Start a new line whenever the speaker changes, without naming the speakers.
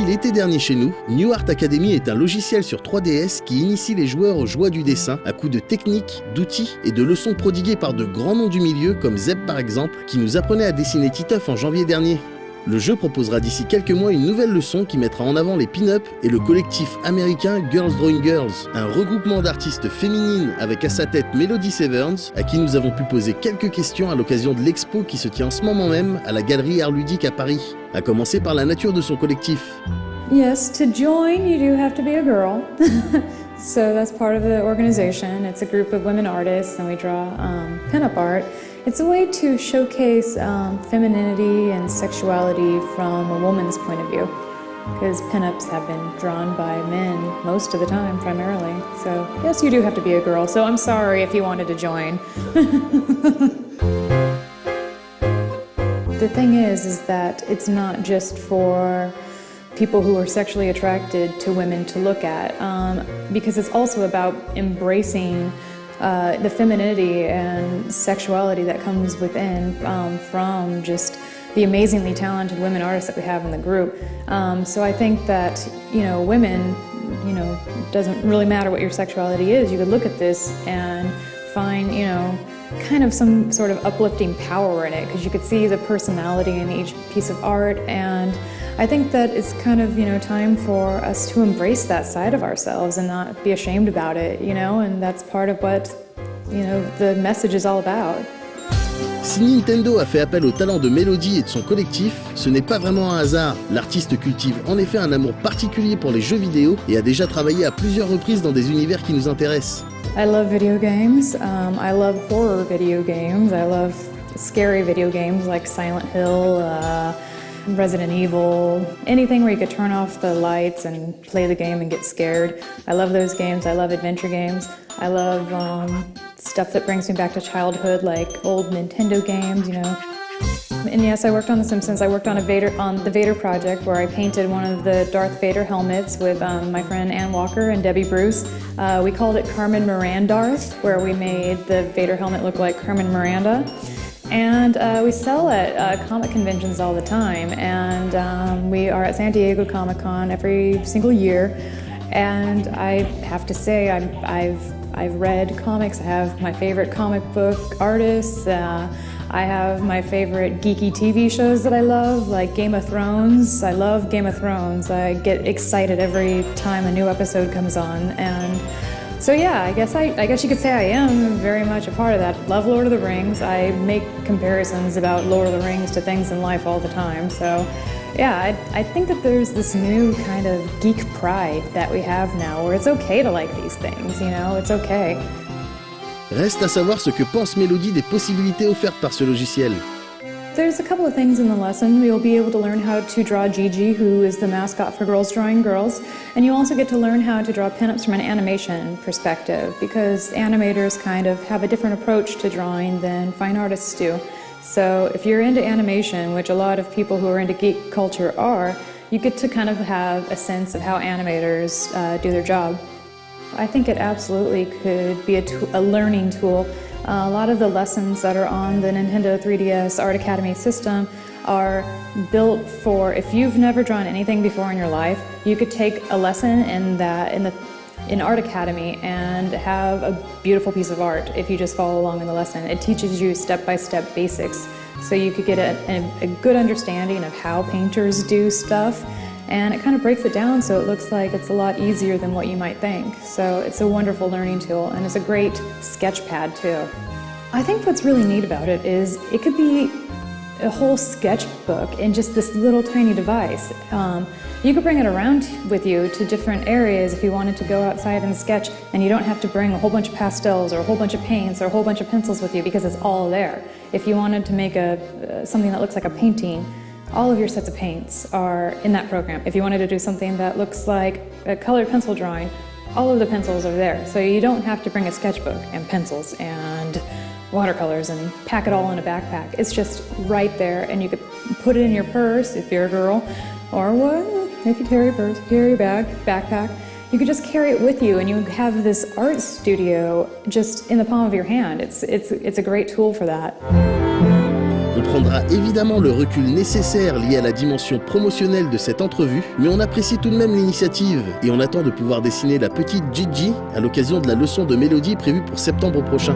l'été dernier chez nous, New Art Academy est un logiciel sur 3DS qui initie les joueurs aux joies du dessin à coups de techniques, d'outils et de leçons prodiguées par de grands noms du milieu comme Zeb par exemple, qui nous apprenait à dessiner Titeuf en janvier dernier. Le jeu proposera d'ici quelques mois une nouvelle leçon qui mettra en avant les pin-up et le collectif américain Girls Drawing Girls, un regroupement d'artistes féminines avec à sa tête Melody Severns, à qui nous avons pu poser quelques questions à l'occasion de l'expo qui se tient en ce moment même à la Galerie Art Ludique à Paris, à commencer par la nature de son collectif.
Yes, to join you do have to be a girl. So that's part of the organization. It's a group of women artists and we draw pin-up art. It's a way to showcase femininity and sexuality from a woman's point of view, because pin-ups have been drawn by men most of the time, primarily. So yes, you do have to be a girl, so I'm sorry if you wanted to join. The thing is that it's not just for people who are sexually attracted to women to look at, because it's also about embracing the femininity and sexuality that comes within from just the amazingly talented women artists that we have in the group. So I think that, women, doesn't really matter what your sexuality is. You could look at this and find, kind of some sort of uplifting power in it, because you could see the personality in each piece of art. And I think that it's kind of, time for us to embrace that side of ourselves and not be ashamed about it, and that's part of what, the message is all about.
Si Nintendo a fait appel au talent de Melody et de son collectif, ce n'est pas vraiment un hasard. L'artiste cultive en effet un amour particulier pour les jeux vidéo et a déjà travaillé à plusieurs reprises dans des univers qui nous intéressent.
I love video games. I love horror video games. I love scary video games like Silent Hill, Resident Evil, anything where you could turn off the lights and play the game and get scared. I love those games. I love adventure games. I love stuff that brings me back to childhood, like old Nintendo games, And yes, I worked on The Simpsons. I worked on the Vader project, where I painted one of the Darth Vader helmets with my friend Ann Walker and Debbie Bruce. We called it Carmen Mirandarth, where we made the Vader helmet look like Carmen Miranda. And we sell at comic conventions all the time, and we are at San Diego Comic-Con every single year. And I have to say, I've read comics. I have my favorite comic book artists. I have my favorite geeky TV shows that I love, like Game of Thrones. I love Game of Thrones. I get excited every time a new episode comes on, and so yeah, I guess you could say I am very much a part of that. Love Lord of the Rings. I make comparisons about Lord of the Rings to things in life all the time. So yeah, I think that there's this new kind of geek pride that we have now, where it's okay to like these things, it's okay.
Reste à savoir ce que pense Mélodie des possibilités offertes par ce logiciel.
There's a couple of things in the lesson. You'll be able to learn how to draw Gigi, who is the mascot for Girls Drawing Girls, and you also get to learn how to draw pinups from an animation perspective, because animators kind of have a different approach to drawing than fine artists do. So if you're into animation, which a lot of people who are into geek culture are, you get to kind of have a sense of how animators do their job. I think it absolutely could be a learning tool. A lot of the lessons that are on the Nintendo 3DS Art Academy system are built for, if you've never drawn anything before in your life, you could take a lesson in Art Academy and have a beautiful piece of art if you just follow along in the lesson. It teaches you step-by-step basics, so you could get a good understanding of how painters do stuff, and it kind of breaks it down so it looks like it's a lot easier than what you might think. So it's a wonderful learning tool, and it's a great sketch pad too. I think what's really neat about it is it could be a whole sketchbook in just this little tiny device. You could bring it around with you to different areas if you wanted to go outside and sketch, and you don't have to bring a whole bunch of pastels or a whole bunch of paints or a whole bunch of pencils with you, because it's all there. If you wanted to make something that looks like a painting, all of your sets of paints are in that program. If you wanted to do something that looks like a colored pencil drawing, all of the pencils are there. So you don't have to bring a sketchbook and pencils and watercolors and pack it all in a backpack. It's just right there, and you could put it in your purse if you're a girl, or if you carry a purse, carry a backpack. You could just carry it with you, and you have this art studio just in the palm of your hand. It's a great tool for that.
On prendra évidemment le recul nécessaire lié à la dimension promotionnelle de cette entrevue, mais on apprécie tout de même l'initiative et on attend de pouvoir dessiner la petite Gigi à l'occasion de la leçon de mélodie prévue pour septembre prochain.